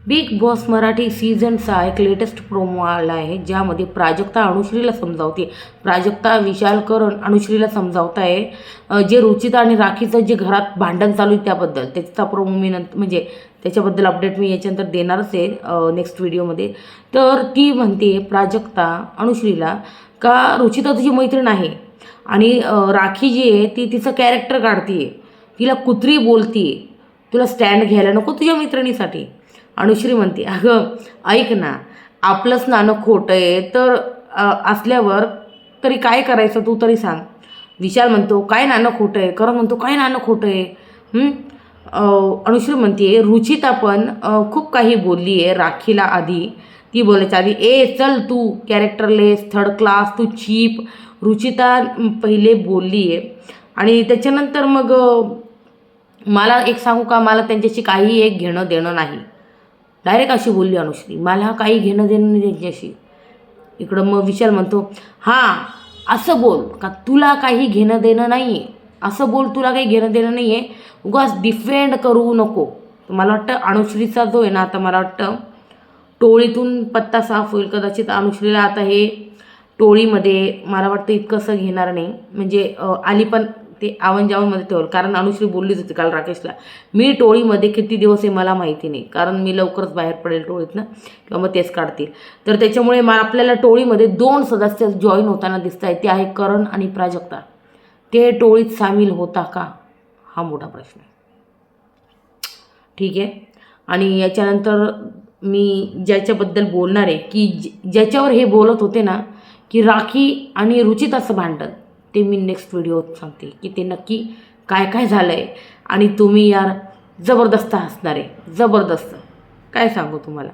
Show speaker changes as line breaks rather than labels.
Big boss Marathi सीझनचा एक latest promo आला आहे, ज्यामध्ये प्राजक्ता अनुश्रीला समजावते. प्राजक्ता विशालकरण अनुश्रीला समजावत आहे जे रुचिता आणि राखीचं जे घरात भांडण चालू आहे त्याबद्दल. त्याचा प्रोमो मी म्हणजे त्याच्याबद्दल अपडेट मी याच्यानंतर देणारच आहे नेक्स्ट व्हिडिओमध्ये. तर ती म्हणते प्राजक्ता अनुश्रीला का रुचिता तुझी मैत्रीण आहे आणि राखी जी आहे ती तिचं कॅरेक्टर काढते, तिला कुत्री बोलते, तुला स्टँड घ्यायला नको तुझ्या मैत्रिणीसाठी. अनुश्री म्हणते अगं ऐक ना, आपलंच नाणं खोटं आहे तर असल्यावर तरी काय करायचं तू तरी सांग. विशाल म्हणतो काय नाणं खोटं आहे, करण म्हणतो काय नाणं खोटं आहे. अनुश्री म्हणते रुचिता पण खूप काही बोलली आहे राखीला आधी. ती बोलायच्या आधी ए चल तू कॅरेक्टरलेस थर्ड क्लास तू चीप, रुचिता पहिले बोलली आहे. आणि त्याच्यानंतर मग मला एक सांगू का, मला त्यांच्याशी काही एक घेणं देणं नाही. डायरेक्ट अशी बोलली अनुश्री, मला काही घेणं देणं नाही त्यांच्याशी. इकडं मग विशाल म्हणतो हां असं बोल का तुला काही घेणं देणं नाही आहे, असं बोल तुला काही घेणं देणं नाही आहे, उगाच डिफेंड करू नको. मला वाटतं अनुश्रीचा जो आहे ना, आता मला वाटतं टोळीतून पत्ता साफ होईल. कदाचित अनुश्रीला आता हे टोळीमध्ये मला वाटतं इतकंसं घेणार नाही, म्हणजे आली पण ते आवनजावनमध्ये ठेवलं. कारण अनुश्री बोललीच होती काल राकेशला, मी टोळीमध्ये किती दिवस आहे मला माहिती नाही, कारण मी लवकरच बाहेर पडेल टोळीतनं किंवा मग तेच काढतील. तर त्याच्यामुळे आपल्याला टोळीमध्ये 2 सदस्य जॉईन होताना दिसत आहेत, ते आहे करण आणि प्राजक्ता. ते टोळीत सामील होता का हा मोठा प्रश्न आहे. ठीक आहे. आणि याच्यानंतर मी ज्याच्याबद्दल बोलणार आहे की ज्याच्यावर हे बोलत होते ना की राखी आणि रुचिताचं भांडण, ते मी नेक्स्ट व्हिडिओत सांगते की ते नक्की काय काय झालं आहे. आणि तुम्ही यार जबरदस्त हसणार आहे, जबरदस्त. काय सांगू तुम्हाला.